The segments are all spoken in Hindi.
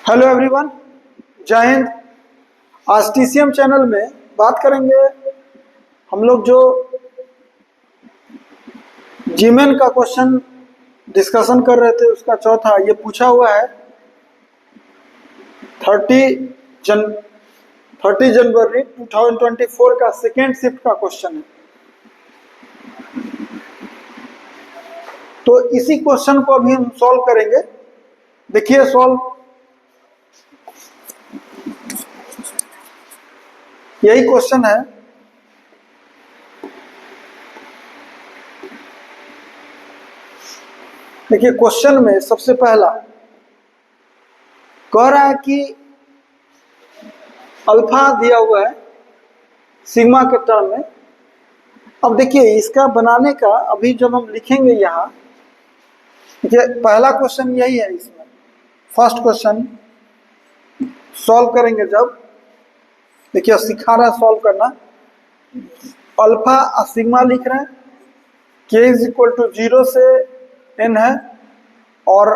हेलो एवरीवन, जय हिंद। आज टीसीएम चैनल में बात करेंगे हम लोग जो जीमेन का क्वेश्चन डिस्कशन कर रहे थे उसका चौथा। ये पूछा हुआ है 30 जनवरी 2024 का सेकेंड शिफ्ट का क्वेश्चन है। तो इसी क्वेश्चन को अभी हम सॉल्व करेंगे। देखिए सॉल्व, यही क्वेश्चन है। देखिए क्वेश्चन में सबसे पहला कह रहा है कि अल्फा दिया हुआ है सिग्मा के टर्म में। अब देखिए इसका बनाने का अभी जब हम लिखेंगे यहाँ, देखिए पहला क्वेश्चन यही है। इसमें फर्स्ट क्वेश्चन सॉल्व करेंगे जब, देखिए सिखा रहा है सॉल्व करना। अल्फा और सिग्मा लिख रहे हैं, k इज इक्वल टू 0 से n है, और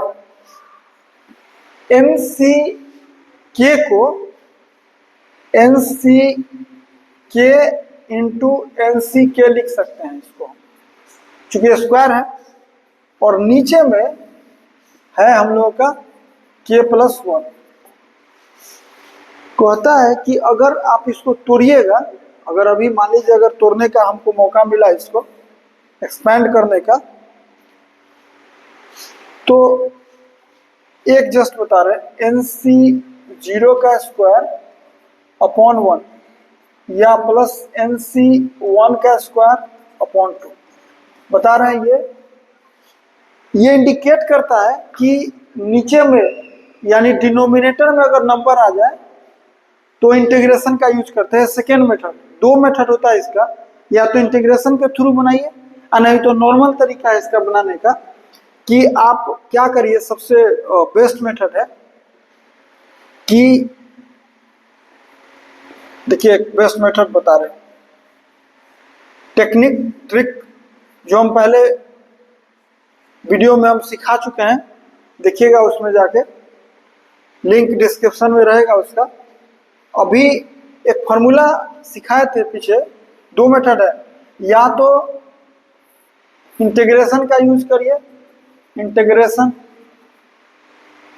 एन सी के को एन सी के इंटू एन सी के लिख सकते हैं इसको, चूंकि स्क्वायर है। और नीचे में है हम लोगों का k प्लस 1। कहता है कि अगर आप इसको तोड़िएगा, अगर अभी मान लीजिए अगर तोड़ने का हमको मौका मिला, इसको एक्सपैंड करने का, तो एक जस्ट बता रहे एन सी 0 का स्क्वायर अपॉन 1 या प्लस एन सी 1 का स्क्वायर अपॉन 2 बता रहे हैं। ये इंडिकेट करता है कि नीचे में यानी डिनोमिनेटर में अगर नंबर आ जाए तो इंटीग्रेशन का यूज करते हैं। सेकेंड मेथड, दो मेथड होता है इसका, या तो इंटीग्रेशन के थ्रू बनाइए और नहीं तो नॉर्मल तरीका है इसका बनाने का कि आप क्या करिए। सबसे बेस्ट मेथड है कि देखिए एक बेस्ट मेथड बता रहे, टेक्निक ट्रिक जो हम पहले वीडियो में हम सिखा चुके हैं, देखिएगा उसमें जाके, लिंक डिस्क्रिप्शन में रहेगा उसका। अभी एक फॉर्मूला सिखाए थे पीछे, दो मेथड है, या तो इंटीग्रेशन का यूज करिए, इंटीग्रेशन,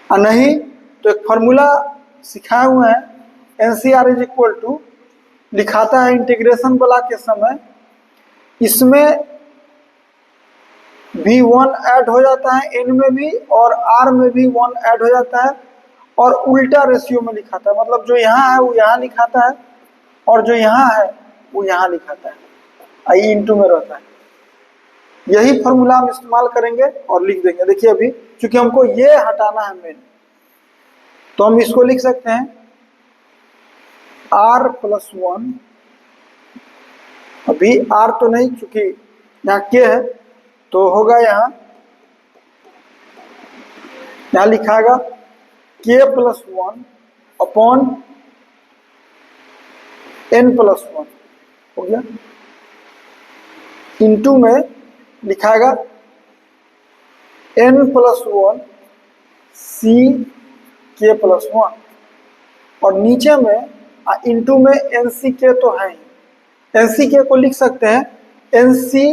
और नहीं तो एक फॉर्मूला सिखाए हुए हैं एनसीआर इज इक्वल टू, लिखाता है इंटीग्रेशन वाला के समय इसमें भी 1 ऐड हो जाता है, n में भी और r में भी 1 ऐड हो जाता है, और उल्टा रेशियो में लिखाता है। मतलब जो यहाँ है वो यहाँ लिखाता है और जो यहाँ है वो यहाँ लिखाता है, आई इंटू में रहता है। यही फॉर्मूला हम इस्तेमाल करेंगे और लिख देंगे। देखिए अभी चूंकि हमको ये हटाना है मेन, तो हम इसको लिख सकते हैं r प्लस 1, अभी r तो नहीं चूंकि यहाँ k है, तो होगा यहाँ लिखाएगा k plus 1 upon n plus 1 हो गया, इंटू में लिखाएगा n plus 1 c k plus 1, और नीचे में इंटू में एन सी के तो है ही, एन सी के को लिख सकते हैं एन सी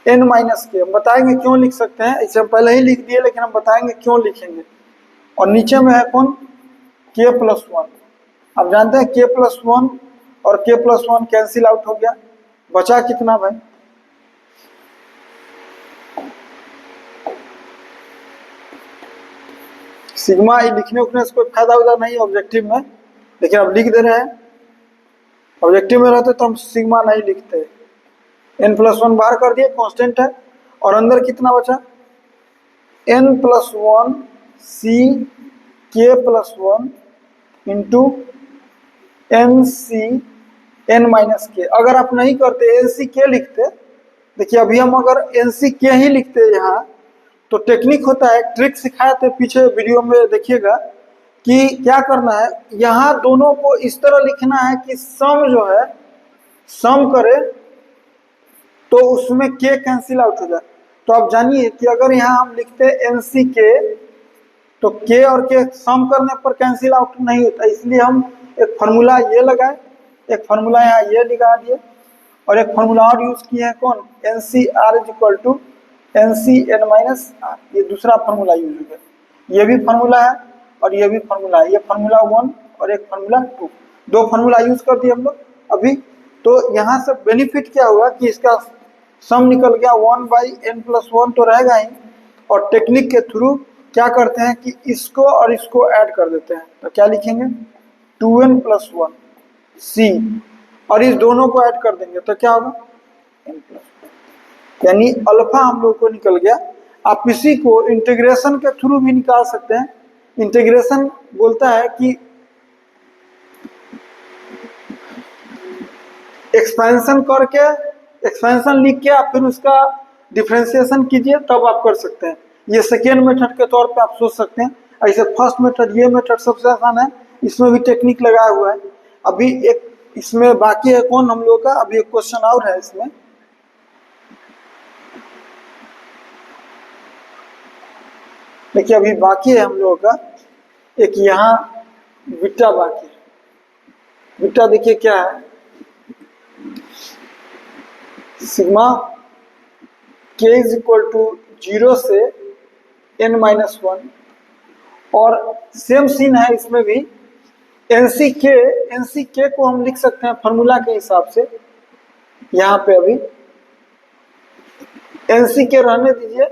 एन माइनस के। हम बताएंगे क्यों लिख सकते हैं, इसे हम पहले ही लिख दिए लेकिन हम बताएंगे क्यों लिखेंगे। और नीचे में है कौन, k प्लस 1। आप जानते हैं k प्लस 1 और k प्लस 1 कैंसिल आउट हो गया, बचा कितना भाई, सिग्मा। लिखने उखने से कोई फायदा उदा नहीं ऑब्जेक्टिव में, लेकिन अब लिख दे रहे हैं। ऑब्जेक्टिव में रहते तो हम सिग्मा नहीं लिखते। n प्लस 1 बाहर कर दिए, कांस्टेंट है, और अंदर कितना बचा, n plus 1 c k plus 1 into N C N minus K. अगर आप नहीं करते एन सी के लिखते, देखिए अभी हम अगर एन सी के ही लिखते यहाँ, तो टेक्निक होता है, ट्रिक सिखाए थे पीछे वीडियो में, देखिएगा कि क्या करना है। यहाँ दोनों को इस तरह लिखना है कि सम जो है सम करे तो उसमें k कैंसिल आउट हो जाए। तो आप जानिए कि अगर यहाँ हम लिखते एन सी के तो के और के सम करने पर कैंसिल आउट नहीं होता, इसलिए हम एक फार्मूला ये लगाए, एक फार्मूला यहाँ ये लगा दिए, और एक फार्मूला और यूज किए हैं, कौन, N C R is equal to N C N minus R, ये दूसरा फार्मूला यूज हो गया। ये भी फार्मूला है और ये भी फार्मूला है, ये फार्मूला 1 और एक फार्मूला 2, दो फार्मूला यूज कर दिए हम लोग अभी। तो यहाँ से बेनिफिट क्या हुआ कि इसका सम निकल गया 1/n+1 तो रहेगा ही, और टेक्निक के थ्रू क्या करते हैं कि इसको और इसको ऐड कर देते हैं, तो क्या लिखेंगे 2n+1 c, और इस दोनों को ऐड कर देंगे तो क्या होगा n+1, यानी अल्फा हम लोग को निकल गया। आप इसी को इंटीग्रेशन के थ्रू भी निकाल सकते हैं। इंटीग्रेशन बोलता है कि एक्सपेंशन करके, एक्सपेंशन लिख के आप फिर उसका डिफरेंशिएशन कीजिए, तब आप कर सकते हैं। ये सेकेंड मेथड के तौर पे आप सोच सकते हैं। ऐसे फर्स्ट मेथड, ये मेथड सबसे आसान है, इसमें भी टेक्निक लगाया हुआ है। अभी एक इसमें बाकी है कौन हम लोग का, अभी एक क्वेश्चन और है इसमें, देखिए अभी बाकी है हम लोगों का एक यहाँ बीटा बाकी है। बीटा देखिए क्या है, सिग्मा के इज इक्वल टू 0 से n-1, और सेम सीन है इसमें भी, एनसी के को हम लिख सकते हैं फॉर्मूला के हिसाब से। यहाँ पे अभी एनसी के रहने दीजिए,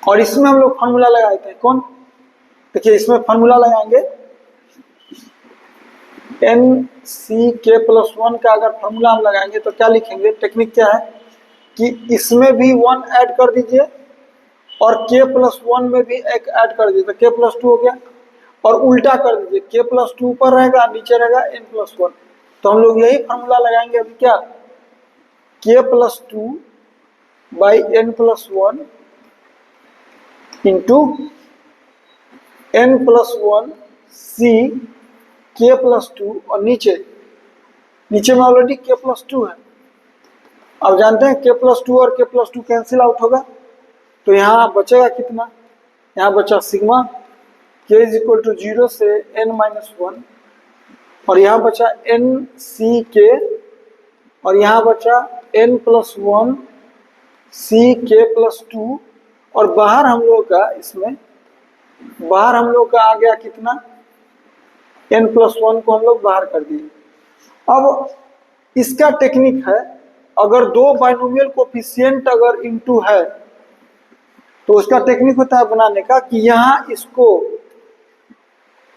और इसमें हम लोग फॉर्मूला लगाते हैं कौन, देखिए इसमें फॉर्मूला लगाएंगे NC(k+1) का अगर फॉर्मूला हम लगाएंगे तो क्या लिखेंगे, टेक्निक क्या है कि इसमें भी 1 ऐड कर दीजिए और k+1 में भी एक ऐड कर दीजिए, तो k+2 हो गया, और उल्टा कर दीजिए, k+2 ऊपर रहेगा, नीचे रहेगा n+1। तो हम लोग यही फॉर्मूला लगाएंगे अभी, क्या k+2/n+1 into n+1 c k+2, और नीचे में ऑलरेडी k+2 है। अब जानते हैं k+2 और k+2 कैंसिल आउट होगा, तो यहाँ बचेगा कितना, यहाँ बचा sigma k is equal to 0 से n-1, और यहाँ बचा nck, और यहाँ बचा n+1 ck+2, और बाहर हम लोग का इसमें, बाहर हम लोग का आ गया कितना, n+1 को हम लोग बाहर कर दिए। अब इसका टेक्निक है, अगर दो बाइनोमियल कोफिशिएंट अगर इनटू है तो उसका टेक्निक होता है बनाने का कि यहाँ इसको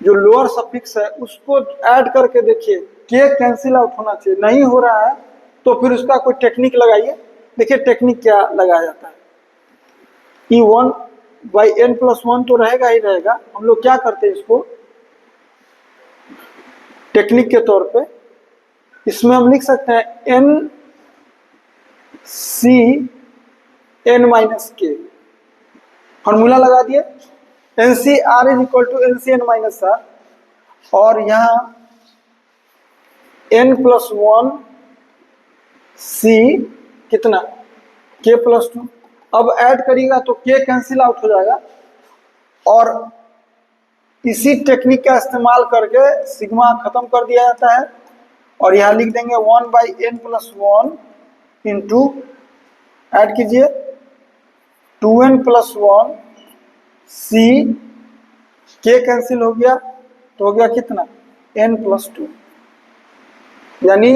जो लोअर सफिक्स है उसको ऐड करके देखिए, के कैंसिल आउट होना चाहिए, नहीं हो रहा है तो फिर उसका कोई टेक्निक लगाइए। देखिए टेक्निक क्या लगाया जाता है, E1/n+1 तो रहेगा ही रहेगा, हम लोग क्या करते हैं इसको टेक्निक के तौर पे, इसमें हम लिख सकते हैं NCn-k, फॉर्मूला लगा दिए, NCr is equal to NCn-r, और यहाँ n+1 c कितना k+2, अब ऐड करिएगा तो k कैंसिल आउट हो जाएगा, और इसी टेक्निक का इस्तेमाल करके सिग्मा खत्म कर दिया जाता है, और यहाँ लिख देंगे 1/n+1 इंटू ऐड कीजिए 2n+1 c, k कैंसिल हो गया तो हो गया कितना n+2, यानी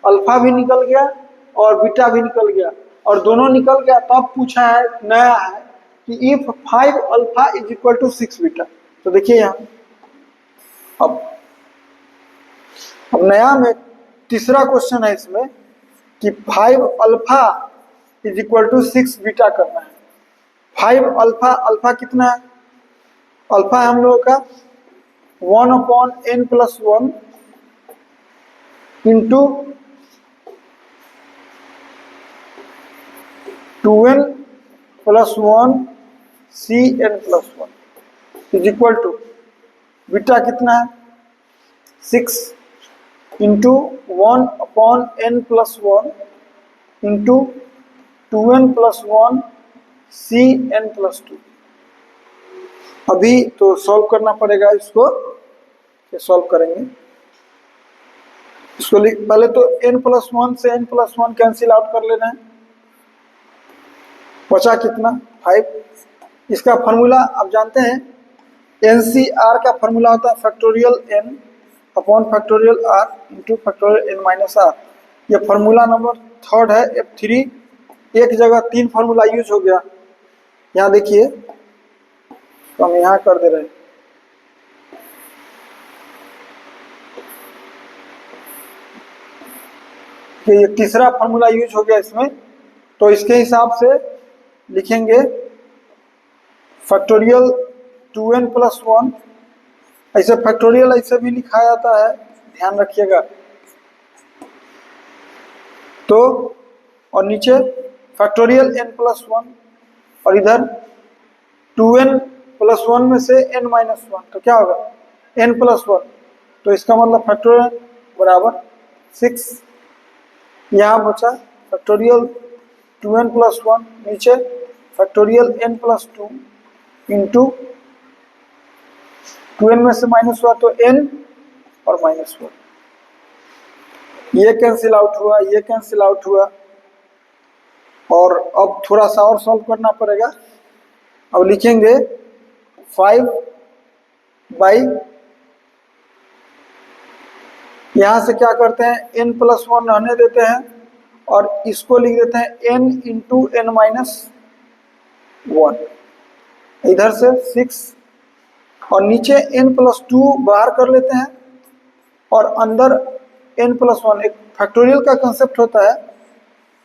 अल्फा भी निकल गया और बीटा भी निकल गया, और दोनों निकल गया। तब पूछा है, नया है कि if 5 alpha is equal to 6 beta, तो देखिए यहाँ अब नया में तीसरा क्वेश्चन है इसमें कि 5 alpha is equal to 6 beta करना है। 5 अल्फा, अल्फा कितना है, अल्फा है हम लोगों का 1/n+1 into 2n+1 cn+1 is equal to beta कितना है 6 into 1/n+1 into 2n+1 cn+2, अभी तो सॉल्व करना पड़ेगा इसको, सॉल्व करेंगे इसको। पहले तो n+1 से n+1 कैंसिल आउट कर लेना है, बचा कितना 5। इसका फॉर्मूला आप जानते हैं, NCR का फॉर्मूला होता है factorial n upon factorial r into factorial n-r। ये फॉर्मूला नंबर 3 है F3। एक जगह 3 फॉर्मूला यूज हो गया, यहाँ देखिए तो हम यहाँ कर दे रहे हैं। कि ये तीसरा फॉर्मूला यूज हो गया इसमें, तो इसके हिसाब से लिखेंगे फैक्टोरियल 2n+1। ऐसे फैक्टोरियल ऐसे भी लिखा जाता है, ध्यान रखिएगा। तो और नीचे फैक्टोरियल n+1 और इधर 2n+1 में से n-1, तो क्या होगा n+1। तो इसका मतलब फैक्टोरियल बराबर 6। यहाँ बचा फैक्टोरियल 2n+1, नीचे फैक्टोरियल n+2 इंटू 2n में से माइनस हुआ तो n और माइनस हुआ, ये कैंसिल आउट हुआ, ये कैंसिल आउट हुआ। और अब थोड़ा सा और सॉल्व करना पड़ेगा। अब लिखेंगे 5 बाई, यहाँ से क्या करते हैं n+1 रहने देते हैं और इसको लिख देते हैं n इंटू n-1, इधर से 6 और नीचे n+2 बाहर कर लेते हैं और अंदर n+1। एक फैक्टोरियल का कंसेप्ट होता है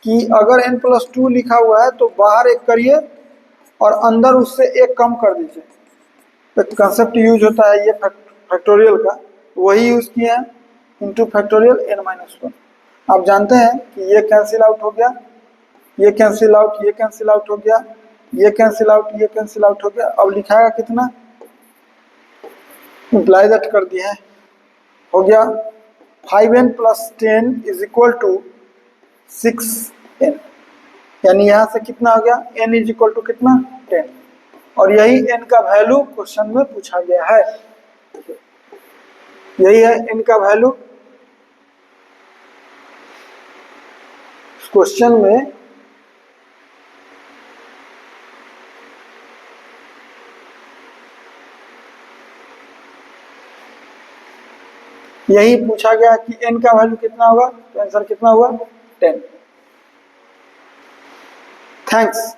कि अगर n+2 लिखा हुआ है तो बाहर एक करिए और अंदर उससे एक कम कर दीजिए। एक कंसेप्ट यूज होता है ये फैक्टोरियल का, वही यूज किए हैं इंटू फैक्टोरियल n-1। आप जानते हैं कि ये कैंसिल आउट हो गया, ये कैंसिल आउट, ये कैंसिल आउट हो गया, ये कैंसिल आउट, ये कैंसिल आउट हो गया। अब लिखाएगा कितना, इम्प्लाई दैट कर दिया है, हो गया 5n + 10 is equal to 6n। यानी यहाँ से कितना हो गया n इज इक्वल टू कितना 10। और यही n का वैल्यू क्वेश्चन में पूछा गया है, यही है n का वैल्यू क्वेश्चन में। यही पूछा गया कि n का वैल्यू कितना होगा, तो आंसर कितना हुआ 10। थैंक्स।